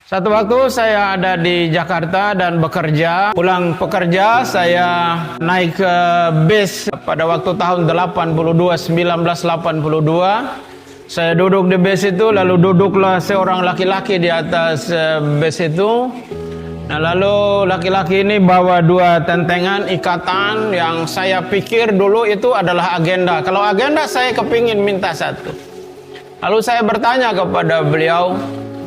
Satu waktu saya ada di Jakarta dan bekerja. Pulang pekerja saya naik ke bis pada waktu tahun 1982. Saya duduk di bis itu, lalu duduklah seorang laki-laki di atas bis itu. Nah, lalu laki-laki ini bawa dua tentengan ikatan yang saya pikir dulu itu adalah agenda. Kalau agenda saya kepingin minta satu. Lalu saya bertanya kepada beliau,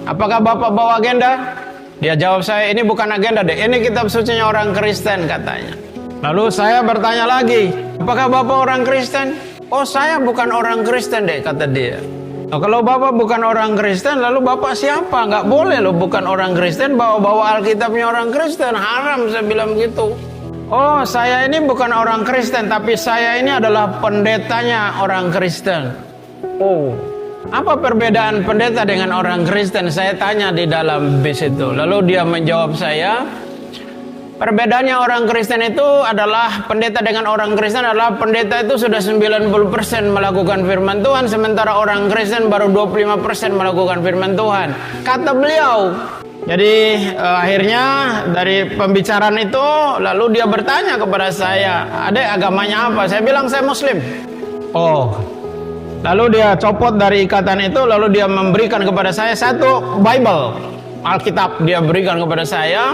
apakah Bapak bawa agenda? Dia jawab saya, ini bukan agenda deh, ini kitab sucinya orang Kristen katanya. Lalu saya bertanya lagi, apakah Bapak orang Kristen? Oh, saya bukan orang Kristen deh, kata dia. Nah, kalau Bapak bukan orang Kristen, lalu Bapak siapa? Nggak boleh loh, bukan orang Kristen bawa-bawa Alkitabnya orang Kristen, haram, saya bilang gitu. Oh, saya ini bukan orang Kristen, tapi saya ini adalah pendetanya orang Kristen. Oh, apa perbedaan pendeta dengan orang Kristen? Saya tanya di dalam bis itu. Lalu dia menjawab saya, perbedaannya orang Kristen itu adalah pendeta dengan orang Kristen adalah pendeta itu sudah 90% melakukan firman Tuhan, sementara orang Kristen baru 25% melakukan firman Tuhan, kata beliau. Jadi akhirnya dari pembicaraan itu lalu dia bertanya kepada saya, adek agamanya apa? Saya bilang saya Muslim. Oh, lalu dia copot dari ikatan itu, lalu dia memberikan kepada saya satu Bible, Alkitab, dia berikan kepada saya.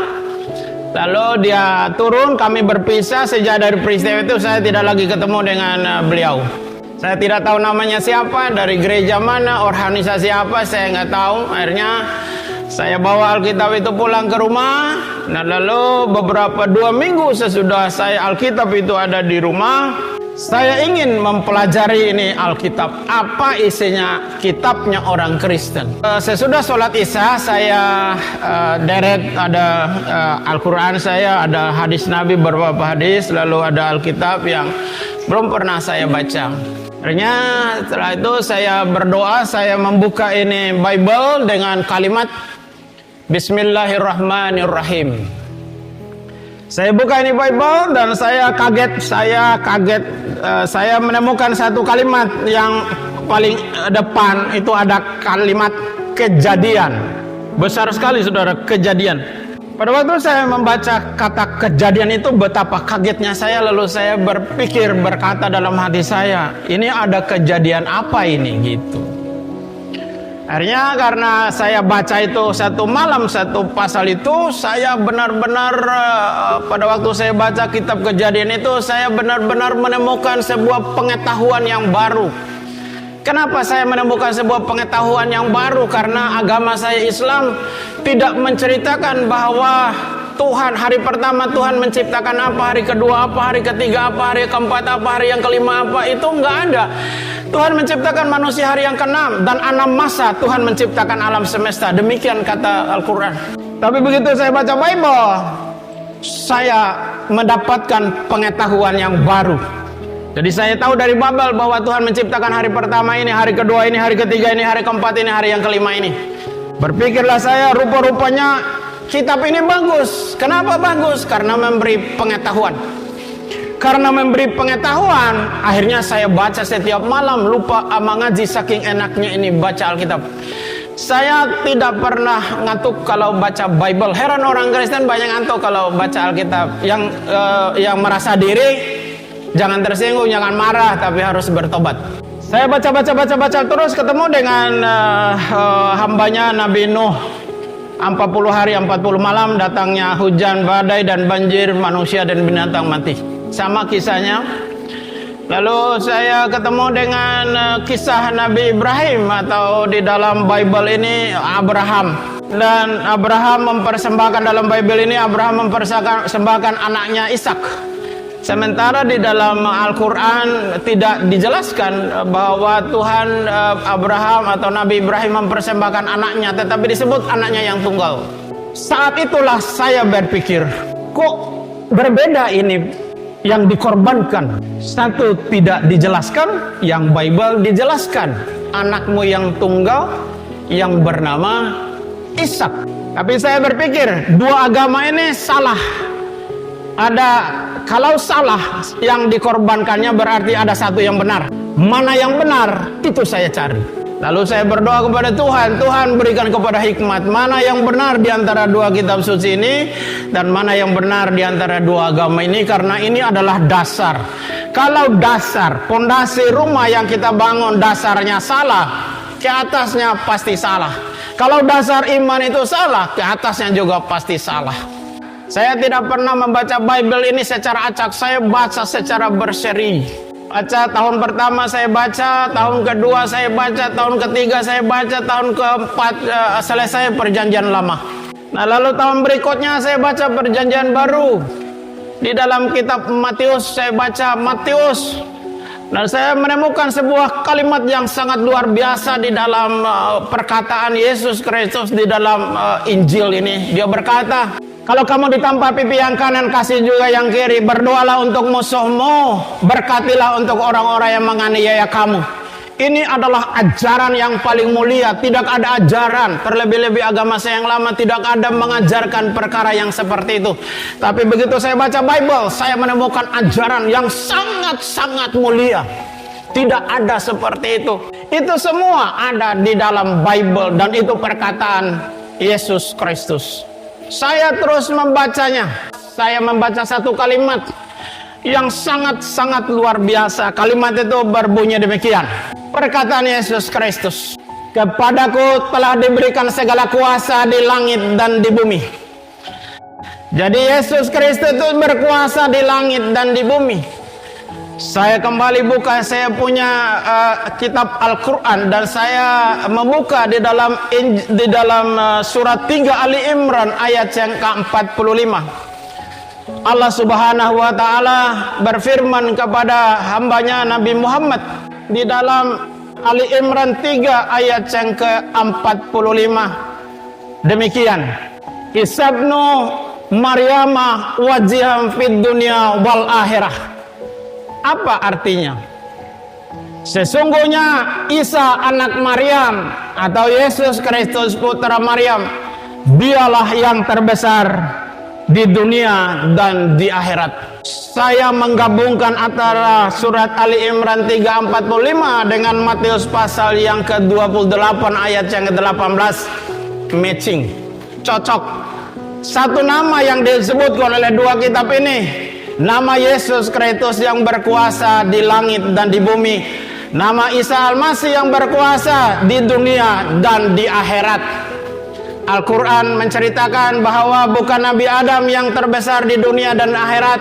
Lalu dia turun, kami berpisah. Sejak dari peristiwa itu saya tidak lagi ketemu dengan beliau. Saya tidak tahu namanya siapa, dari gereja mana, organisasi apa, saya nggak tahu. Akhirnya saya bawa Alkitab itu pulang ke rumah. Nah, lalu beberapa 2 minggu sesudah saya Alkitab itu ada di rumah, saya ingin mempelajari ini Alkitab, apa isinya kitabnya orang Kristen. Sesudah sholat isya saya deret ada Al-Quran saya, ada hadis Nabi beberapa hadis, lalu ada Alkitab yang belum pernah saya baca. Akhirnya setelah itu saya berdoa, saya membuka ini Bible dengan kalimat Bismillahirrahmanirrahim. Saya buka ini Bible dan saya kaget, saya menemukan satu kalimat yang paling depan itu ada kalimat kejadian. Besar sekali saudara, kejadian. Pada waktu saya membaca kata kejadian itu betapa kagetnya saya, lalu saya berpikir, berkata dalam hati saya, ini ada kejadian apa ini gitu. Akhirnya karena saya baca itu satu malam satu pasal itu, saya benar-benar pada waktu saya baca kitab Kejadian itu, saya benar-benar menemukan sebuah pengetahuan yang baru. Kenapa saya menemukan sebuah pengetahuan yang baru? Karena agama saya Islam tidak menceritakan bahwa Tuhan hari pertama Tuhan menciptakan apa, hari kedua apa, hari ketiga apa, hari keempat apa, hari yang kelima apa, itu enggak ada. Tuhan menciptakan manusia hari yang ke-6 dan 6 masa Tuhan menciptakan alam semesta. Demikian kata Al-Quran. Tapi begitu saya baca Bible, saya mendapatkan pengetahuan yang baru. Jadi saya tahu dari Bible bahwa Tuhan menciptakan hari pertama ini, hari kedua ini, hari ketiga ini, hari keempat ini, hari yang kelima ini. Berpikirlah saya, rupa-rupanya kitab ini bagus. Kenapa bagus? Karena memberi pengetahuan. Karena memberi pengetahuan, akhirnya saya baca setiap malam, lupa ama ngaji saking enaknya ini baca Alkitab. Saya tidak pernah ngantuk kalau baca Bible. Heran orang Kristen banyak ngantuk kalau baca Alkitab. Yang merasa diri, jangan tersinggung, jangan marah, tapi harus bertobat. Saya baca terus ketemu dengan hambanya Nabi Nuh. 40 hari 40 malam datangnya hujan, badai dan banjir, manusia dan binatang mati. Sama kisahnya. Lalu saya ketemu dengan kisah Nabi Ibrahim, atau di dalam Bible ini Abraham. Dan Abraham mempersembahkan dalam Bible ini, Abraham mempersembahkan anaknya Ishak. Sementara di dalam Al-Quran tidak dijelaskan bahwa Tuhan Abraham atau Nabi Ibrahim mempersembahkan anaknya, tetapi disebut anaknya yang tunggal. Saat itulah saya berpikir, kok berbeda ini yang dikorbankan. Satu tidak dijelaskan, yang Bible dijelaskan. Anakmu yang tunggal yang bernama Ishak. Tapi saya berpikir dua agama ini salah. Kalau salah yang dikorbankannya berarti ada satu yang benar. Mana yang benar itu saya cari. Lalu saya berdoa kepada Tuhan, Tuhan berikan kepada hikmat mana yang benar di antara dua kitab suci ini dan mana yang benar di antara dua agama ini, karena ini adalah dasar. Kalau dasar, pondasi rumah yang kita bangun dasarnya salah, ke atasnya pasti salah. Kalau dasar iman itu salah, ke atasnya juga pasti salah. Saya tidak pernah membaca Bible ini secara acak, saya baca secara berseri. Baca tahun pertama saya baca, tahun kedua saya baca, tahun ketiga saya baca, tahun keempat selesai perjanjian lama. Nah lalu tahun berikutnya saya baca perjanjian baru. Di dalam kitab Matius saya baca Matius. Dan saya menemukan sebuah kalimat yang sangat luar biasa di dalam perkataan Yesus Kristus di dalam Injil ini. Dia berkata, kalau kamu ditampa pipi yang kanan, kasih juga yang kiri. Berdoalah untuk musuhmu, berkatilah untuk orang-orang yang menganiaya kamu. Ini adalah ajaran yang paling mulia. Tidak ada ajaran, terlebih-lebih agama saya yang lama tidak ada mengajarkan perkara yang seperti itu. Tapi begitu saya baca Bible, saya menemukan ajaran yang sangat-sangat mulia. Tidak ada seperti itu. Itu semua ada di dalam Bible dan itu perkataan Yesus Kristus. Saya terus membacanya. Saya membaca satu kalimat yang sangat-sangat luar biasa. Kalimat itu berbunyi demikian. Perkataan Yesus Kristus, kepadaku telah diberikan segala kuasa di langit dan di bumi. Jadi Yesus Kristus itu berkuasa di langit dan di bumi. Saya kembali buka, saya punya kitab Al-Quran dan saya membuka di dalam surat 3 Ali Imran ayat yang ke-45. Allah Subhanahu wa Ta'ala berfirman kepada hambanya Nabi Muhammad di dalam Ali Imran 3 ayat yang ke-45. Demikian, Isabnu Maryama wajiham fid dunya wal akhirah. Apa artinya? Sesungguhnya Isa anak Maryam atau Yesus Kristus putra Maryam, dialah yang terbesar di dunia dan di akhirat. Saya menggabungkan antara surat Ali Imran 3:45 dengan Matius pasal yang ke-28 ayat yang ke-18. Matching, cocok. Satu nama yang disebutkan oleh dua kitab ini, nama Yesus Kristus yang berkuasa di langit dan di bumi, nama Isa Al-Masih yang berkuasa di dunia dan di akhirat. Al-Quran menceritakan bahwa bukan Nabi Adam yang terbesar di dunia dan akhirat,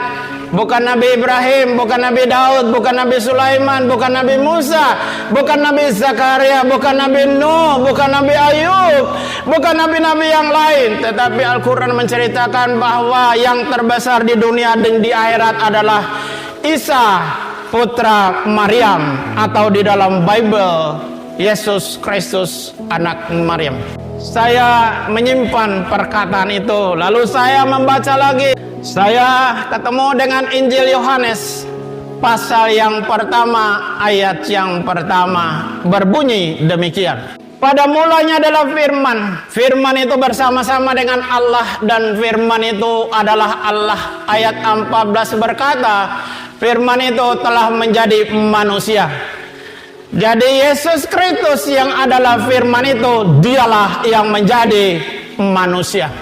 bukan Nabi Ibrahim, bukan Nabi Daud, bukan Nabi Sulaiman, bukan Nabi Musa, bukan Nabi Zakaria, bukan Nabi Nuh, bukan Nabi Ayub, bukan nabi-nabi yang lain. Tetapi Al-Quran menceritakan bahwa yang terbesar di dunia dan di akhirat adalah Isa putra Maryam, atau di dalam Bible Yesus Kristus anak Maryam. Saya menyimpan perkataan itu, lalu saya membaca lagi. Saya ketemu dengan Injil Yohanes pasal yang pertama ayat yang pertama, berbunyi demikian. Pada mulanya adalah firman. Firman itu bersama-sama dengan Allah dan firman itu adalah Allah. Ayat 14 berkata, firman itu telah menjadi manusia. Jadi Yesus Kristus yang adalah firman itu, dialah yang menjadi manusia.